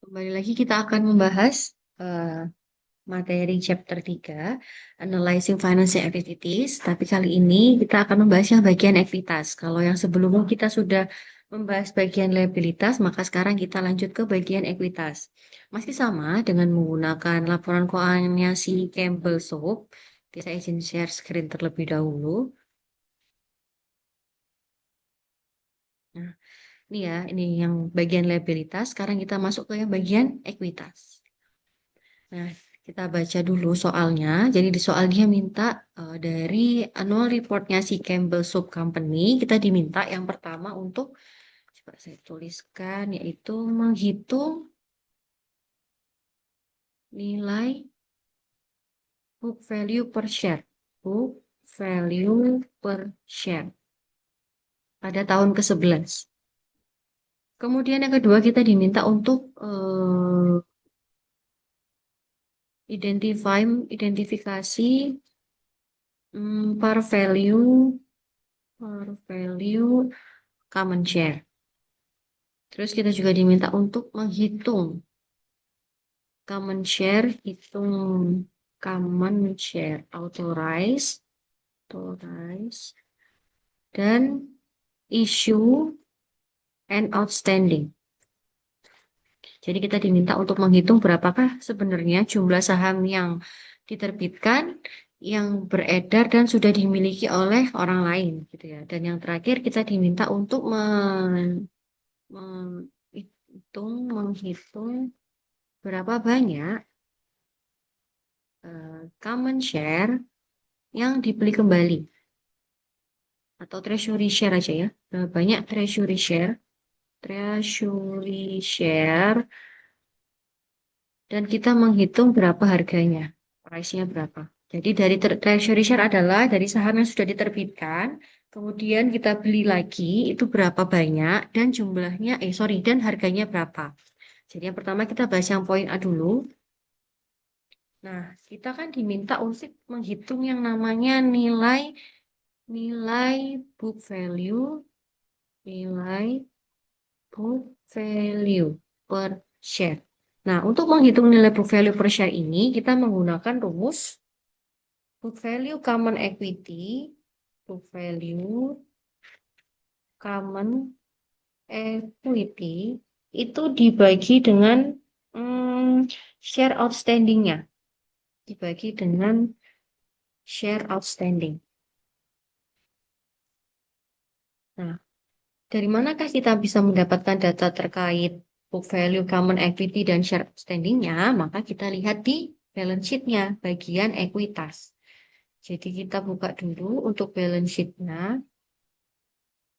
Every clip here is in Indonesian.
Kembali lagi kita akan membahas materi chapter 3, Analyzing Financial Activities. Tapi kali ini kita akan membahas yang bagian ekuitas. Kalau yang sebelumnya kita sudah membahas bagian liabilitas, maka sekarang kita lanjut ke bagian ekuitas. Masih sama dengan menggunakan laporan keuangannya si Campbell Soap. Kita izin share screen terlebih dahulu. Nah, ini ya, ini yang bagian liabilitas. Sekarang kita masuk ke yang bagian ekuitas. Nah, kita baca dulu soalnya. Jadi di soal dia minta dari annual reportnya si Campbell Soup Company, kita diminta yang pertama untuk, coba saya tuliskan, yaitu menghitung nilai book value per share. Book value per share pada tahun ke-11. Kemudian yang kedua kita diminta untuk identifikasi par value common share. Terus kita juga diminta untuk menghitung hitung common share authorize, dan issue and outstanding. Jadi kita diminta untuk menghitung berapakah sebenarnya jumlah saham yang diterbitkan, yang beredar dan sudah dimiliki oleh orang lain, gitu ya. Dan yang terakhir kita diminta untuk menghitung berapa banyak common share yang dibeli kembali atau treasury share aja ya. Banyak treasury share dan kita menghitung berapa harganya, price-nya berapa. Jadi dari treasury share adalah dari saham yang sudah diterbitkan, kemudian kita beli lagi itu berapa banyak dan jumlahnya dan harganya berapa. Jadi yang pertama kita bahas yang poin A dulu. Nah, kita kan diminta untuk menghitung yang namanya nilai book value, nilai book value per share. Nah, untuk menghitung nilai book value per share ini, kita menggunakan rumus book value common equity, book value common equity itu dibagi dengan share outstanding-nya. Dibagi dengan share outstanding. Nah, dari manakah kita bisa mendapatkan data terkait book value, common equity, dan share outstanding-nya? Maka kita lihat di balance sheet-nya, bagian ekuitas. Jadi kita buka dulu untuk balance sheet-nya.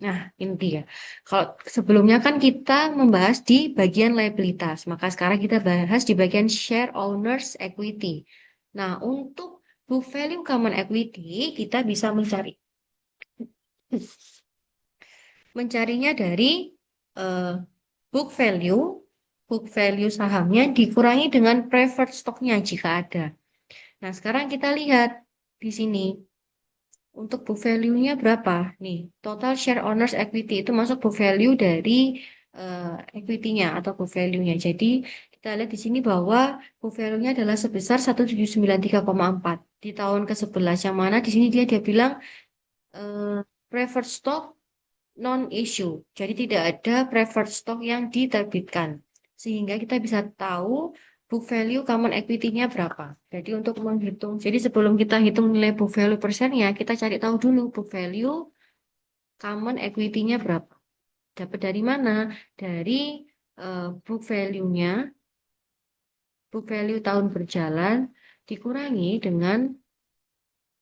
Nah, ini dia. Kalau sebelumnya kan kita membahas di bagian liabilitas, maka sekarang kita bahas di bagian share owners equity. Nah, untuk book value common equity, kita bisa mencarinya dari eh, book value, sahamnya dikurangi dengan preferred stocknya jika ada. Nah, sekarang kita lihat di sini untuk book value-nya berapa? Nih, total share owners equity itu masuk book value dari equity-nya atau book value-nya. Jadi, kita lihat di sini bahwa book value-nya adalah sebesar 1793,4 di tahun ke-11, yang mana di sini dia bilang eh, preferred stock non-issue. Jadi tidak ada preferred stock yang diterbitkan. Sehingga kita bisa tahu book value common equity-nya berapa. Jadi untuk menghitung, jadi sebelum kita hitung nilai book value persennya, kita cari tahu dulu book value common equity-nya berapa. Dapat dari mana? Dari book value-nya, book value tahun berjalan dikurangi dengan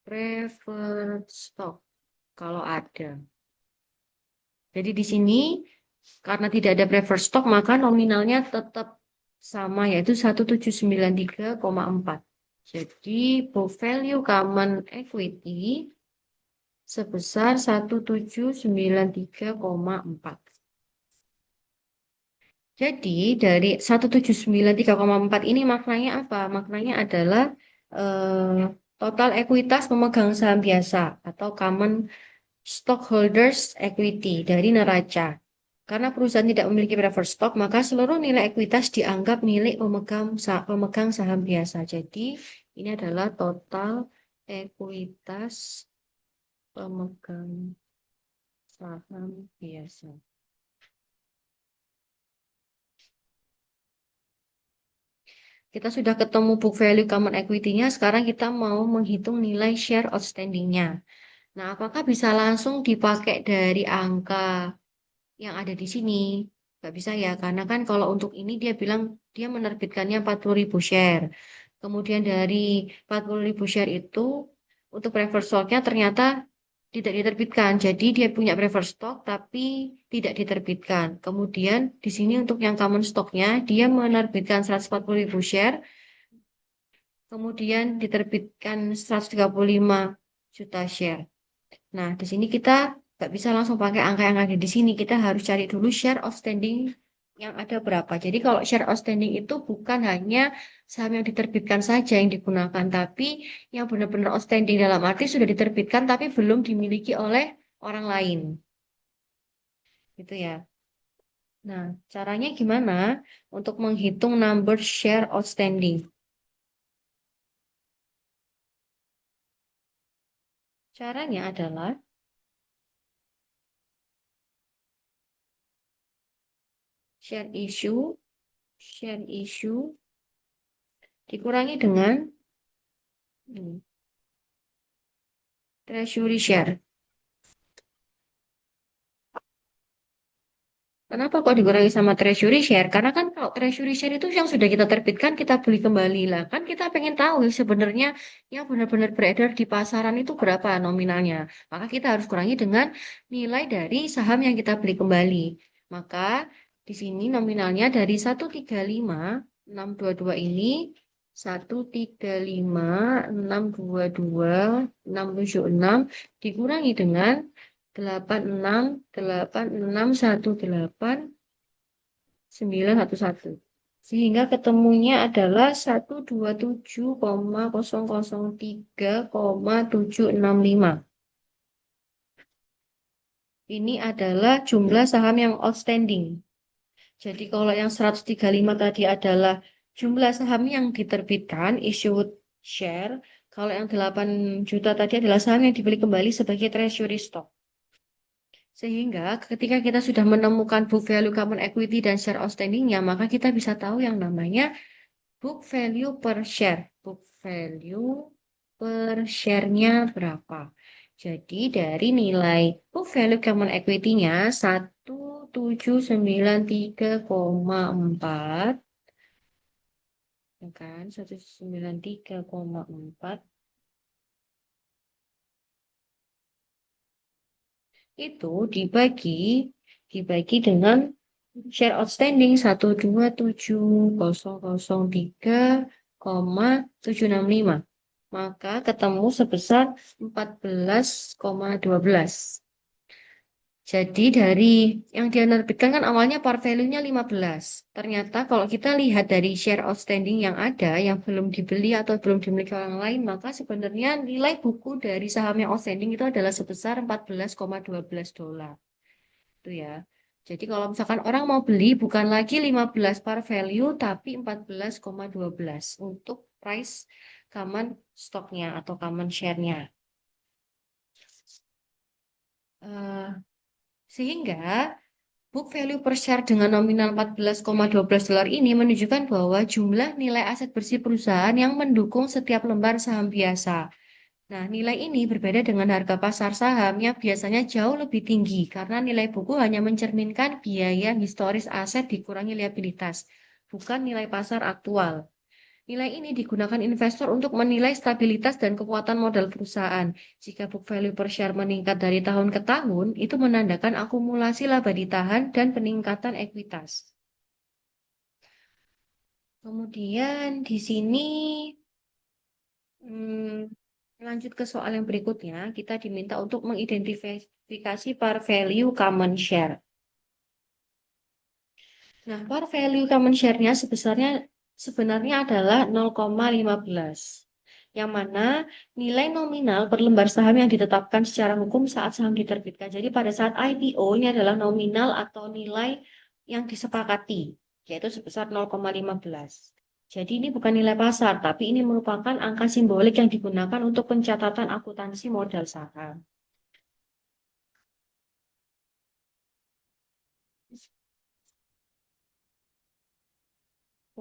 preferred stock kalau ada. Jadi di sini karena tidak ada preferred stock maka nominalnya tetap sama yaitu 1793,4. Jadi book value common equity sebesar 1793,4. Jadi dari 1793,4 ini maknanya apa? Maknanya adalah total ekuitas pemegang saham biasa atau common stockholders equity dari neraca. Karena perusahaan tidak memiliki preferred stock, maka seluruh nilai ekuitas dianggap milik pemegang saham biasa. Jadi, ini adalah total ekuitas pemegang saham biasa. Kita sudah ketemu book value common equity-nya, sekarang kita mau menghitung nilai share outstanding-nya. Nah, apakah bisa langsung dipakai dari angka yang ada di sini? Nggak bisa ya, karena kan kalau untuk ini dia bilang dia menerbitkannya 40.000 share. Kemudian dari 40.000 share itu untuk preferred stock-nya ternyata tidak diterbitkan. Jadi dia punya preferred stock tapi tidak diterbitkan. Kemudian di sini untuk yang common stock-nya dia menerbitkan 140.000 share, kemudian diterbitkan 135 juta share. Nah, di sini kita nggak bisa langsung pakai angka yang ada di sini. Kita harus cari dulu share outstanding yang ada berapa. Jadi kalau share outstanding itu bukan hanya saham yang diterbitkan saja yang digunakan, tapi yang benar-benar outstanding dalam arti sudah diterbitkan tapi belum dimiliki oleh orang lain. Gitu ya. Nah, caranya gimana untuk menghitung number share outstanding? Caranya adalah share issue, share issue dikurangi dengan treasury share. Kenapa kok dikurangi sama treasury share? Karena kan kalau treasury share itu yang sudah kita terbitkan, kita beli kembali lah. Kan kita pengen tahu sebenarnya yang benar-benar beredar di pasaran itu berapa nominalnya. Maka kita harus kurangi dengan nilai dari saham yang kita beli kembali. Maka di sini nominalnya dari 135.622 ini 135.622.676 dikurangi dengan 86.8618.911. Sehingga ketemunya adalah 127,003,765. Ini adalah jumlah saham yang outstanding. Jadi kalau yang 135 tadi adalah jumlah saham yang diterbitkan, issued share. Kalau yang 8 juta tadi adalah saham yang dibeli kembali sebagai treasury stock. Sehingga ketika kita sudah menemukan book value common equity dan share outstanding-nya, maka kita bisa tahu yang namanya book value per share. Book value per share-nya berapa. Jadi dari nilai book value common equity-nya 1793,4, ya kan? 193,4 itu dibagi dengan share outstanding 127.003,765. Maka ketemu sebesar 14,12. Jadi dari yang dia nerbitkan kan awalnya par value-nya 15. Ternyata kalau kita lihat dari share outstanding yang ada, yang belum dibeli atau belum dimiliki orang lain, maka sebenarnya nilai buku dari saham yang outstanding itu adalah sebesar 14,12 dolar. Itu ya. Jadi kalau misalkan orang mau beli bukan lagi 15 par value tapi 14,12 untuk price common stocknya atau common share-nya. Eh, sehingga book value per share dengan nominal 14,12 dolar ini menunjukkan bahwa jumlah nilai aset bersih perusahaan yang mendukung setiap lembar saham biasa. Nah, nilai ini berbeda dengan harga pasar saham yang biasanya jauh lebih tinggi karena nilai buku hanya mencerminkan biaya historis aset dikurangi liabilitas, bukan nilai pasar aktual. Nilai ini digunakan investor untuk menilai stabilitas dan kekuatan modal perusahaan. Jika book value per share meningkat dari tahun ke tahun, itu menandakan akumulasi laba ditahan dan peningkatan ekuitas. Kemudian di sini lanjut ke soal yang berikutnya, kita diminta untuk mengidentifikasi par value common share. Nah, par value common share-nya sebenarnya adalah 0,15. yang mana nilai nominal per lembar saham yang ditetapkan secara hukum saat saham diterbitkan. Jadi pada saat IPO ini adalah nominal atau nilai yang disepakati, yaitu sebesar 0,15. Jadi ini bukan nilai pasar, tapi ini merupakan angka simbolik yang digunakan untuk pencatatan akuntansi modal saham.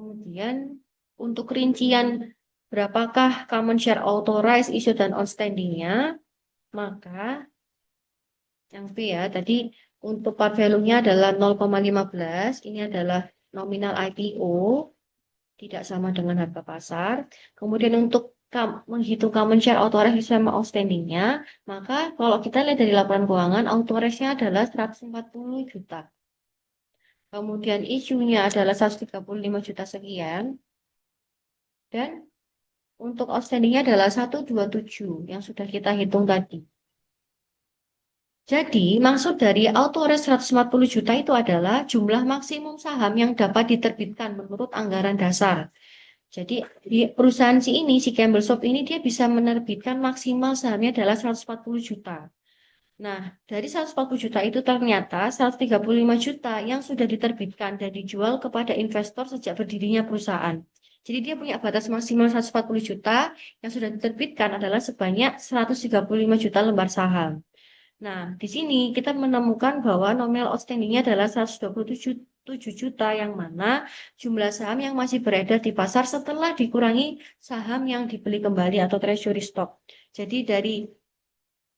Kemudian untuk rincian berapakah common share authorized, issue, dan outstanding-nya, maka yang B ya, tadi untuk par value-nya adalah 0,15, ini adalah nominal IPO, tidak sama dengan harga pasar. Kemudian untuk menghitung common share authorized sama outstanding-nya, maka kalau kita lihat dari laporan keuangan, authorized-nya adalah 140 juta. Kemudian issue-nya adalah 135 juta sekian. Dan untuk outstanding-nya adalah 127 yang sudah kita hitung tadi. Jadi, maksud dari auto-arrest 140 juta itu adalah jumlah maksimum saham yang dapat diterbitkan menurut anggaran dasar. Jadi, di perusahaan si Campbell Shop ini dia bisa menerbitkan maksimal sahamnya adalah 140 juta. Nah, dari 140 juta itu ternyata 135 juta yang sudah diterbitkan dan dijual kepada investor sejak berdirinya perusahaan. Jadi dia punya batas maksimal 140 juta yang sudah diterbitkan adalah sebanyak 135 juta lembar saham. Nah, di sini kita menemukan bahwa nominal outstanding-nya adalah 127 juta yang mana jumlah saham yang masih beredar di pasar setelah dikurangi saham yang dibeli kembali atau treasury stock. Jadi dari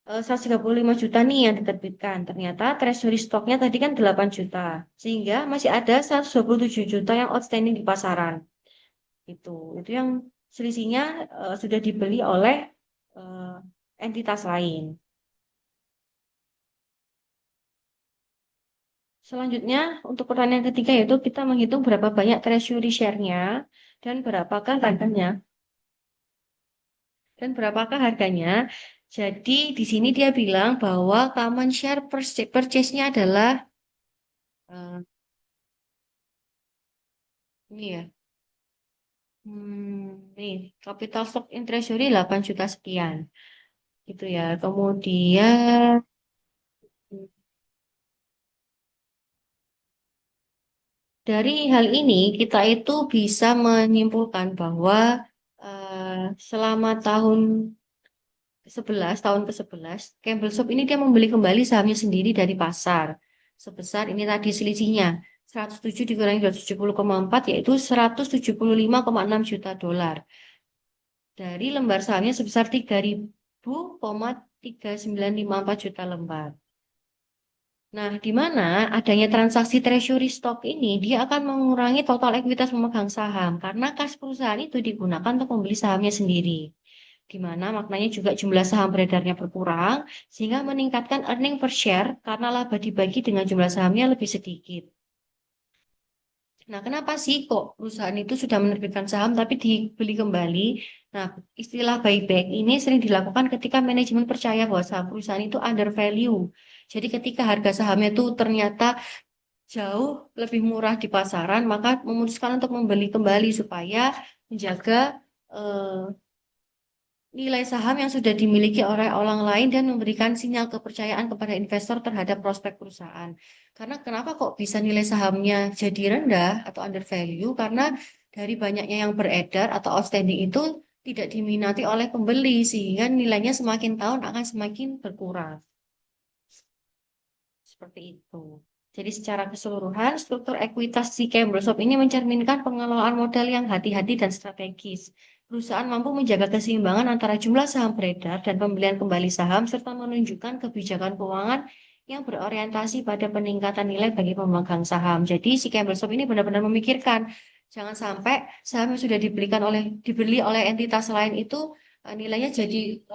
135 juta nih yang diterbitkan. Ternyata treasury stocknya tadi kan 8 juta. Sehingga masih ada 127 juta yang outstanding di pasaran. Itu yang selisihnya sudah dibeli oleh eh, entitas lain. Selanjutnya, untuk pertanyaan ketiga yaitu kita menghitung berapa banyak treasury share-nya dan berapakah harganya. Jadi di sini dia bilang bahwa common share purchase-nya adalah eh, ini ya. Nih, capital stock in treasury 8 juta sekian. Gitu ya. Kemudian dari hal ini kita itu bisa menyimpulkan bahwa selama tahun ke-11, Campbell Shop ini dia membeli kembali sahamnya sendiri dari pasar. Sebesar ini tadi selisihnya 107 dikurangi 270,4 yaitu 175,6 juta dolar. Dari lembar sahamnya sebesar 3.000,3954 juta lembar. Nah, di mana adanya transaksi treasury stock ini, dia akan mengurangi total ekuitas pemegang saham karena kas perusahaan itu digunakan untuk membeli sahamnya sendiri. Di mana maknanya juga jumlah saham beredarnya berkurang, sehingga meningkatkan earning per share karena laba dibagi dengan jumlah sahamnya lebih sedikit. Nah, kenapa sih kok perusahaan itu sudah menerbitkan saham tapi dibeli kembali? Nah, istilah buyback ini sering dilakukan ketika manajemen percaya bahwa saham perusahaan itu under value. Jadi ketika harga sahamnya itu ternyata jauh lebih murah di pasaran, maka memutuskan untuk membeli kembali supaya menjaga eh, nilai saham yang sudah dimiliki oleh orang lain dan memberikan sinyal kepercayaan kepada investor terhadap prospek perusahaan. Karena kenapa kok bisa nilai sahamnya jadi rendah atau under value? Karena dari banyaknya yang beredar atau outstanding itu tidak diminati oleh pembeli sehingga nilainya semakin tahun akan semakin berkurang. Seperti itu. Jadi secara keseluruhan, struktur ekuitas si Campbell Shop ini mencerminkan pengelolaan modal yang hati-hati dan strategis. Perusahaan mampu menjaga keseimbangan antara jumlah saham beredar dan pembelian kembali saham, serta menunjukkan kebijakan keuangan yang berorientasi pada peningkatan nilai bagi pemegang saham. Jadi si Campbell Shop ini benar-benar memikirkan, jangan sampai saham yang sudah dibeli oleh entitas lain itu nilainya jadi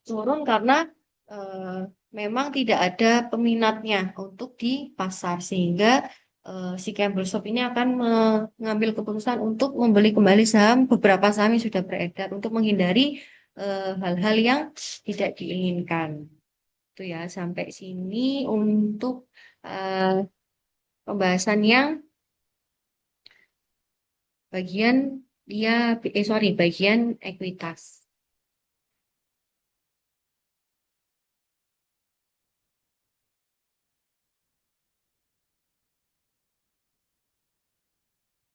turun karena eh, memang tidak ada peminatnya untuk di pasar sehingga si Campbell Shop ini akan mengambil keputusan untuk membeli kembali saham beberapa saham yang sudah beredar untuk menghindari hal-hal yang tidak diinginkan. Itu ya sampai sini untuk pembahasan yang bagian Dia, sorry, bagian ekuitas.